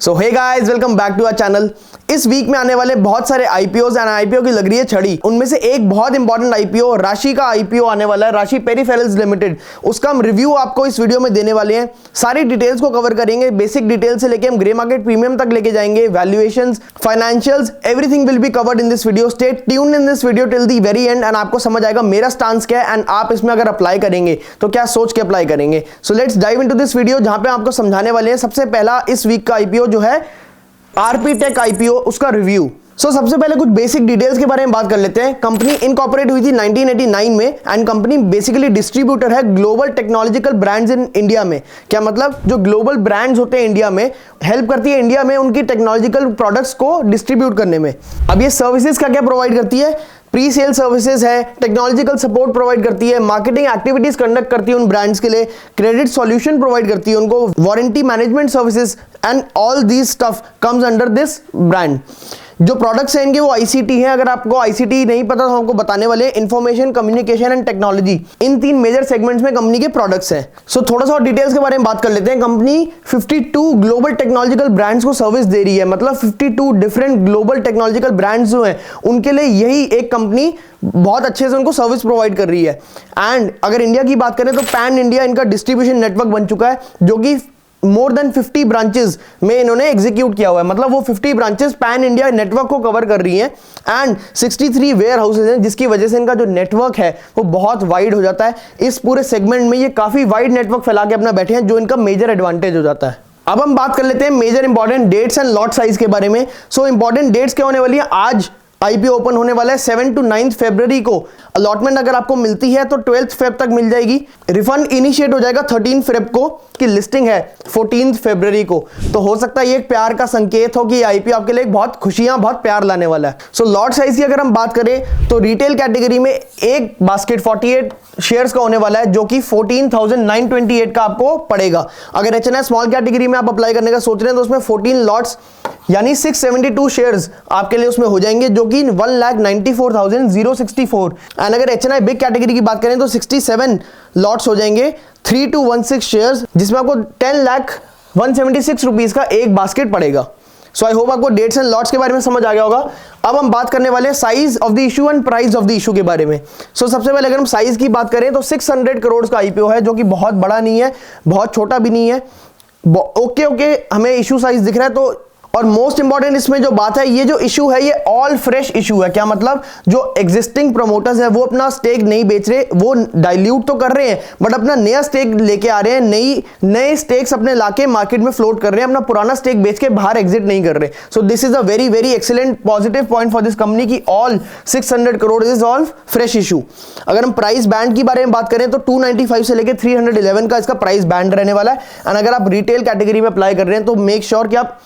So hey guys, welcome back to our channel. इस week में आने वाले बहुत सारे आईपीओज एंड आईपीओ की लग रही है छड़ी। उनमें से एक बहुत इंपॉर्टेंट आईपीओ राशि का आईपीओ आने वाला है, राशि पेरिफेरल्स लिमिटेड। उसका हम रिव्यू आपको इस वीडियो में देने वाले हैं। सारी डिटेल्स को कवर करेंगे, बेसिक डिटेल से लेके हम ग्रे मार्केट प्रीमियम तक लेके जाएंगे, valuations, financials, everything will be covered in this video. Stay tuned in this video till the very and and आपको समझ आएगा मेरा स्टांस क्या है एंड आप इसमें अगर अप्लाई करेंगे तो क्या सोच के अप्लाई करेंगे। So let's dive into this video, जहां पे आपको समझाने वाले हैं सबसे पहला इस वीक का आईपीओ जो है आरपी टेक आईपीओ, उसका रिव्यू। सबसे पहले कुछ बेसिक डिटेल्स के बारे में बात कर लेते हैं। कंपनी इनकॉर्पोरेट हुई थी 1989 में एंड कंपनी बेसिकली डिस्ट्रीब्यूटर है global technological brands in India में। क्या मतलब, जो ग्लोबल ब्रांड्स होते हैं इंडिया में, हेल्प करती है इंडिया में उनकी टेक्नोलॉजिकल प्रोडक्ट्स को डिस्ट्रीब्यूट करने में। अब ये सर्विसेज क्या क्या प्रोवाइड करती है? प्री सेल सर्विसेज है, टेक्नोलॉजिकल सपोर्ट प्रोवाइड करती है, मार्केटिंग एक्टिविटीज कंडक्ट करती है उन ब्रांड्स के लिए, क्रेडिट सॉल्यूशन प्रोवाइड करती है उनको, warranty management services and all these stuff comes under this brand. जो प्रोडक्ट्स हैं इनके वो आईसीटी हैं। अगर आपको आईसीटी नहीं पता तो हमको बताने वाले, इंफॉर्मेशन कम्युनिकेशन एंड टेक्नोलॉजी, इन तीन मेजर सेगमेंट्स में कंपनी के प्रोडक्ट्स हैं। थोड़ा सा डिटेल्स के बारे में बात कर लेते हैं। कंपनी 52 ग्लोबल टेक्नोलॉजिकल ब्रांड्स को सर्विस दे रही है, मतलब 52 डिफरेंट ग्लोबल टेक्नोलॉजिकल ब्रांड्स जो हैं उनके लिए यही एक कंपनी बहुत अच्छे से उनको सर्विस प्रोवाइड कर रही है। एंड अगर इंडिया की बात करें तो पैन इंडिया इनका डिस्ट्रीब्यूशन नेटवर्क बन चुका है, जो कि मोर देन 50 ब्रांचेस में इन्होंने एग्जीक्यूट किया हुआ है। मतलब वो 50 ब्रांचेस पैन इंडिया नेटवर्क को कवर कर रही हैं एंड 63 वेयर हाउसेज हैं, जिसकी वजह से इनका जो नेटवर्क है वो बहुत वाइड हो जाता है। इस पूरे सेगमेंट में ये काफी वाइड नेटवर्क फैला के अपना बैठे हैं, जो इनका मेजर एडवांटेज हो जाता है। अब हम बात कर लेते हैं major important dates and lot size के बारे में। इंपॉर्टेंट डेट्स क्या होने वाली है? आज आईपीओ ओपन होने वाला है 7 to 9 फरवरी को। अलॉटमेंट अगर आपको मिलती है तो 12 फेब तक मिल जाएगी। रिफंड इनिशिएट हो जाएगा 13 फेब को, की लिस्टिंग है 14 फरवरी को। तो हो सकता है ये एक प्यार का संकेत हो कि आईपीओ आपके लिए बहुत खुशियां, बहुत प्यार लाने वाला है। लॉट साइज की अगर हम बात करें तो रिटेल कैटेगरी में एक बास्केट 48 शेयर्स का होने वाला है, जो कि 14,928 का आपको पड़ेगा। अगर एचएनआई स्मॉल कैटेगरी में आप अप्लाई करने का सोच रहे हैं तो उसमें 14 लॉट्स यानी 672 शेयर्स आपके लिए उसमें हो जाएंगे, जो कि 1,94,064। एंड अगर एचएनआई बिग कैटेगरी की बात करें तो 67 लॉट्स हो जाएंगे, 3216 शेयर्स, जिसमें आपको 10,176 रुपीज का एक बास्केट पड़ेगा। आई होप आपको डेट्स एंड लॉट्स के बारे में समझ आ गया होगा। अब हम बात करने वाले हैं size of the issue and price of the issue के बारे में। सबसे पहले अगर हम साइज की बात करें तो 600 करोड़ का आईपीओ है, जो कि बहुत बड़ा नहीं है, बहुत छोटा भी नहीं है। ओके, हमें इशू साइज दिख रहा है। तो और मोस्ट इंपॉर्टेंट इसमें जो बात है, ये जो इशू है ये ऑल फ्रेश इशू है। क्या मतलब, जो एग्जिस्टिंग प्रमोटर्स हैं वो अपना स्टेक नहीं बेच रहे, वो डाइल्यूट तो कर रहे हैं बट अपना नया स्टेक लेके आ रहे हैं, नए स्टेक्स अपने लाके मार्केट में फ्लोट कर रहे हैं, अपना पुराना स्टेक बेच के बाहर एग्जिट नहीं कर रहे। So this is a very very excellent positive point for this company की all 600 crore is all fresh issue. अगर हम प्राइस बैंड की बारे में बात करें तो 295 से लेकर 311 का इसका प्राइस बैंड रहने वाला है। एंड अगर आप रिटेल कैटेगरी में अप्लाई कर रहे हैं तो मेक श्योर कि आप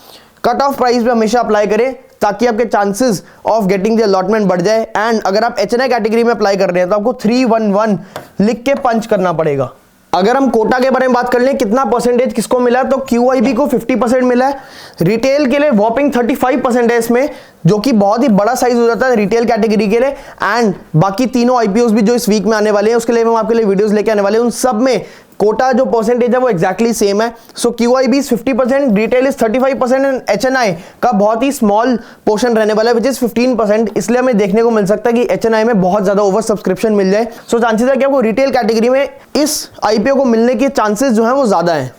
कट ऑफ प्राइस पे हमेशा अप्लाई करें, ताकि आपके chances of getting the allotment बढ़ जाए। एंड अगर आप एचएनआई कैटेगरी में अप्लाई कर रहे हैं तो आपको 311 लिख के पंच करना पड़ेगा। अगर हम कोटा के बारे में बात कर लें, कितना परसेंटेज किसको मिला, तो क्यूआईबी को 50% मिला है। रिटेल के लिए वॉपिंग 35% है इसमें, जो कि बहुत ही बड़ा साइज हो जाता है रिटेल कैटेगरी के लिए। एंड बाकी तीनों आईपीओस भी जो इस वीक में आने वाले हैं उसके लिए हम आपके लिए वीडियोस लेके आने वाले हैं, उन सब में कोटा जो परसेंटेज है वो एक्जैक्टली सेम है। QIB is 50%, retail is 35% and HNI का बहुत ही स्मॉल पोर्शन रहने वाला है विच इज 15%। इसलिए हमें देखने को मिल सकता है कि एचएनआई में बहुत ज्यादा ओवर सब्सक्रिप्शन मिल जाए। चांसेस है कि आपको रिटेल कैटेगरी में इस आईपीओ को मिलने के चांसेस जो है वो ज्यादा है।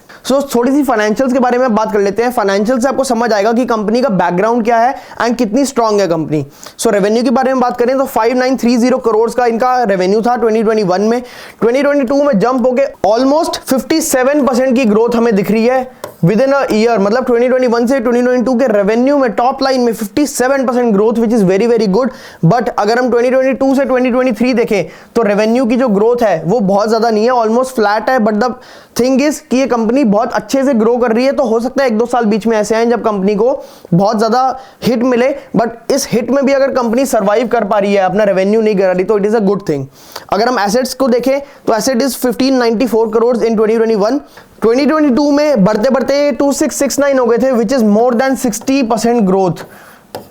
थोड़ी सी फाइनेंशियल्स के बारे में बात कर लेते हैं। फाइनेंशियल से आपको समझ आएगा कि कंपनी का बैकग्राउंड क्या है एंड कितनी स्ट्रांग है कंपनी। रेवेन्यू के बारे में बात करें तो 5930 करोड़ का इनका रेवेन्यू था 2021 में। 2022 में जंप होके ऑलमोस्ट 57% की ग्रोथ हमें दिख रही है विद इन अ ईयर। मतलब 2021 से 2022 के रेवेन्यू में टॉप लाइन में 57% growth, which is very very good. But अगर हम 2022 से 2023 देखें तो रेवेन्यू की जो ग्रोथ है वो बहुत ज्यादा नहीं है, ऑलमोस्ट फ्लैट है। बट द थिंग इज कि ये कंपनी बहुत अच्छे से ग्रो कर रही है। तो हो सकता है 1-2 साल बीच में ऐसे आए जब कंपनी को बहुत ज्यादा हिट मिले, बट इस हिट में भी अगर कंपनी सर्वाइव कर पा रही है, अपना रेवेन्यू नहीं गिरा रही, तो it is a good thing. अगर हम एसेट्स को देखें तो एसेट इज 1594 करोड़ इन 2021। 2022 में बढ़ते बढ़ते 2669 हो गए थे, which is more than 60% growth.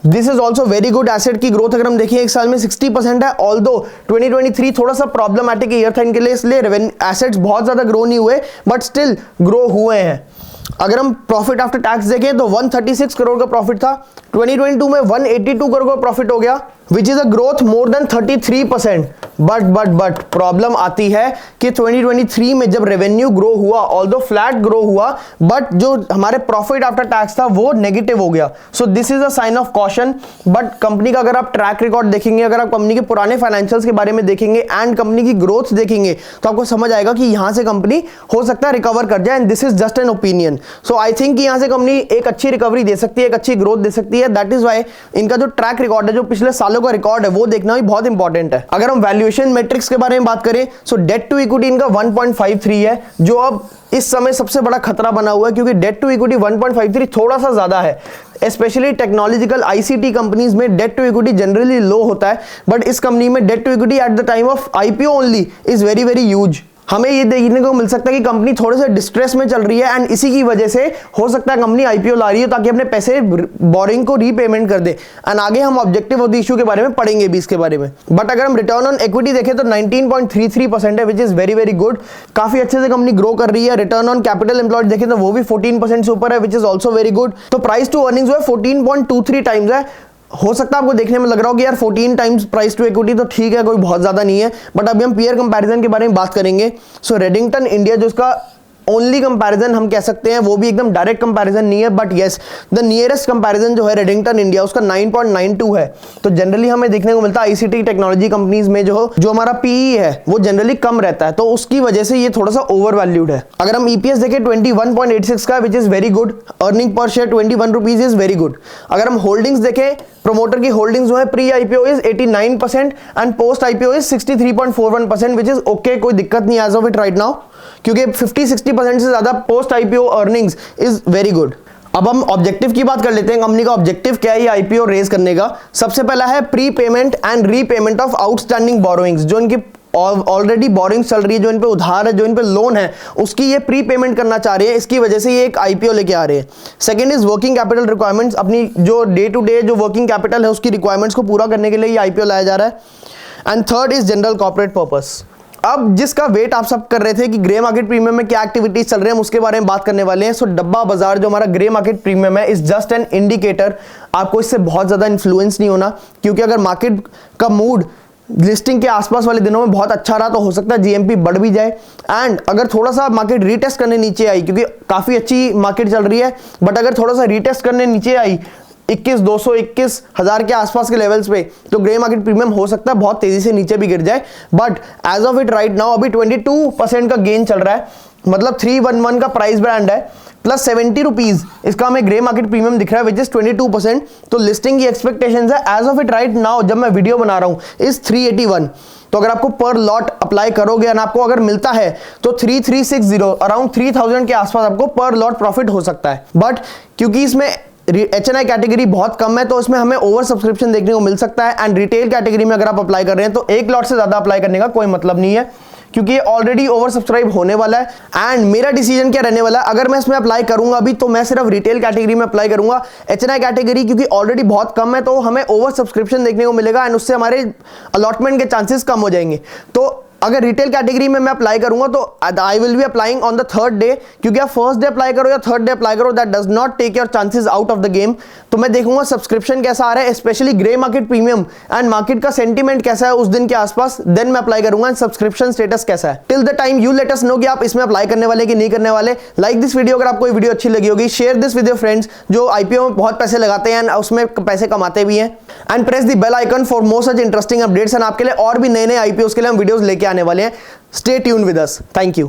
This is also very good. Asset की ग्रोथ अगर हम देखें एक साल में 60% है। ऑल्दो 2023 थोड़ा सा प्रॉब्लमेटिक ईयर था इनके लिए, इसलिए एसेट्स बहुत ज्यादा ग्रो नहीं हुए, बट स्टिल ग्रो हुए हैं। अगर हम प्रॉफिट आफ्टर टैक्स देखें तो 136 करोड़ का प्रॉफिट था, 2022 में 182 करोड़ का प्रॉफिट हो गया, which is a growth more than 33%। But problem आती है कि 2023 में जब रेवेन्यू ग्रो हुआ, ऑल्दो फ्लैट ग्रो हुआ, बट जो हमारे प्रॉफिट आफ्टर टैक्स था वो नेगेटिव हो गया। So this is a sign of caution. But company का अगर आप ट्रैक रिकॉर्ड देखेंगे, अगर आप कंपनी के पुराने फाइनेंशियल्स के बारे में देखेंगे एंड कंपनी की ग्रोथ देखेंगे, तो आपको समझ आएगा कि यहां से कंपनी हो सकता है रिकवर कर जाए, and this is just an opinion. So I think कि यहां से कंपनी एक अच्छी रिकवरी दे सकती है, एक अच्छी ग्रोथ दे सकती है। दैट इज वाई इनका जो ट्रैक रिकॉर्ड है, जो पिछले सालों का रिकॉर्ड है, वो देखना भी बहुत इंपॉर्टेंट है। अगर हम वैल्यूएशन मैट्रिक्स के बारे में बात करें, सो डेट टू इक्विटी इनका 1.53 है, जो अब इस समय सबसे बड़ा खतरा बना हुआ है, क्योंकि डेट टू इक्विटी 1.53 थोड़ा सा ज्यादा है। स्पेशली टेक्नोलॉजिकल आईसीटी कंपनीज में debt to equity generally low होता है, बट इस कंपनी में debt to equity at the time of IPO only is very very huge. हमें ये देखने को मिल सकता है कि कंपनी थोड़े से डिस्ट्रेस में चल रही है, एंड इसी की वजह से हो सकता है कंपनी आईपीओ ला रही है ताकि अपने पैसे बोरिंग को रीपेमेंट कर दे। एंड आगे हम ऑब्जेक्टिव ऑफ द इशू के बारे में पढ़ेंगे भी इसके बारे में। बट अगर हम रिटर्न ऑन इक्विटी देखें तो 19.33% है, विच इज वेरी वेरी गुड। काफी अच्छे से कंपनी ग्रो कर रही है। रिटर्न ऑन कैपिटल एम्प्लॉयड देखें तो वो भी 14% से ऊपर है, which is also very good. तो प्राइस टू अर्निंग्स 14.23 टाइम्स है। हो सकता है आपको देखने में लग रहा हो कि यार 14 टाइम्स प्राइस टू इक्विटी तो ठीक है, कोई बहुत ज्यादा नहीं है, बट अभी हम पीयर कंपैरिजन के बारे में बात करेंगे। सो रेडिंगटन इंडिया जो इसका ओनली कंपैरिजन हम कह सकते हैं, वो भी एकदम डायरेक्ट कंपैरिजन नहीं है, but yes the nearest comparison जो है रेडिंगटन इंडिया, उसका 9.92 है। तो जनरली हमें देखने को मिलता है आईसीटी टेक्नोलॉजी कंपनीज में जो हमारा पीई है वो जनरली कम रहता है, तो उसकी वजह से ये थोड़ा सा ओवर वैल्यूड है। अगर हम ईपीएस देखें 21.86 का, which is very good. Earning per share 21 rupees is very good. अगर हम होल्डिंग्स देखें, प्रोमोटर की होल्डिंग्स जो है pre IPO is 89% and post IPO is 63.41%, which is okay, कोई दिक्कत नहीं as of it right now, क्योंकि 50-60% से ज्यादा post IPO earnings is very good. अब हम ऑब्जेक्टिव की बात कर लेते हैं। कंपनी का ऑब्जेक्टिव क्या है ये आईपीओ रेज करने का? सबसे पहला है pre payment and repayment of outstanding borrowings. जो इनकी ऑलरेडी बोरिंग चल रही है, जो इन पे उधार है, जो इन पे लोन है, उसकी ये प्री पेमेंट करना चाह रहे हैं, इसकी वजह से ये एक आईपीओ लेके आ रहे हैं। Second is working capital requirements. अपनी जो डे टू डे जो वर्किंग कैपिटल है उसकी रिक्वायरमेंट्स को पूरा करने के लिए ये आईपीओ लाया जा रहा है। And third is general corporate purpose. अब जिसका वेट आप सब कर रहे थे कि ग्रे मार्केट प्रीमियम में क्या एक्टिविटीज चल रहे हैं, हम उसके बारे में बात करने वाले हैं। सो डब्बा बाजार जो हमारा ग्रे मार्केट प्रीमियम है इज जस्ट एन इंडिकेटर। आपको इससे बहुत ज्यादा इन्फ्लुएंस नहीं होना, क्योंकि अगर मार्केट का मूड लिस्टिंग के आसपास वाले दिनों में बहुत अच्छा रहा तो हो सकता है जीएमपी बढ़ भी जाए। एंड अगर थोड़ा सा मार्केट रीटेस्ट करने नीचे आई, क्योंकि काफी अच्छी मार्केट चल रही है, बट अगर थोड़ा सा रीटेस्ट करने नीचे आई 21,221,000 के आसपास के लेवल्स पे, तो ग्रे मार्केट प्रीमियम हो सकता है बहुत तेजी से नीचे भी गिर जाए। But as of it right now अभी 22% का गेन चल रहा है, मतलब 311 का प्राइस बैंड है, प्लस 70 रुपीज इसका हमें ग्रे मार्केट प्रीमियम दिख रहा है, विच इज 22%। तो लिस्टिंग की एक्सपेक्टेशंस है as of it right now जब मैं वीडियो बना रहा हूं इज 381। तो अगर आपको पर लॉट अप्लाई करोगे और आपको अगर मिलता है तो 3360 अराउंड 3000 के आसपास आपको पर लॉट प्रॉफिट हो सकता है। बट क्योंकि इसमें एचएनआई कैटेगरी बहुत कम है, तो इसमें हमें ओवर सब्सक्रिप्शन देखने को मिल सकता है। एंड रिटेल कैटेगरी में अगर आप अप्लाई कर रहे हैं तो एक लॉट से ज्यादा अप्लाई करने का कोई मतलब नहीं है, क्योंकि ये ऑलरेडी ओवर सब्सक्राइब होने वाला है। एंड मेरा डिसीजन क्या रहने वाला है, अगर मैं इसमें अप्लाई करूंगा अभी तो मैं सिर्फ रिटेल कैटेगरी में अप्लाई करूंगा। एचएनआई कैटेगरी क्योंकि ऑलरेडी बहुत कम है, तो हमें ओवर सब्सक्रिप्शन देखने को मिलेगा एंड उससे हमारे अलॉटमेंट के चांसेस कम हो जाएंगे। तो अगर रिटेल कैटेगरी में मैं अप्लाई करूंगा तो I will be applying on the third day, क्योंकि आप फर्स्ट डे अप्लाई करो या थर्ड डे अप्लाई करो, that does not take your chances out of the game. तो मैं देखूंगा सब्सक्रिप्शन कैसा आ रहा है, specially grey market premium and market का सेंटीमेंट कैसा है उस दिन के आसपास, देन मैं अप्लाई करूंगा एंड सब्सक्रिप्शन स्टेटस कैसा है। Till the time you let us know कि आप इसमें अप्लाई करने वाले कि नहीं करने वाले। लाइक दिस वीडियो, अगर आपको ये वीडियो अच्छी लगी होगी, share this with your friends जो आईपीओ में बहुत पैसे लगाते हैं एंड उसमें पैसे कमाते भी हैं। And press the bell icon for more such interesting updates. And आपके लिए और भी नए नए आईपीओ के लिए हम वीडियोस लेके आने वाले हैं। Stay tuned with us. Thank you.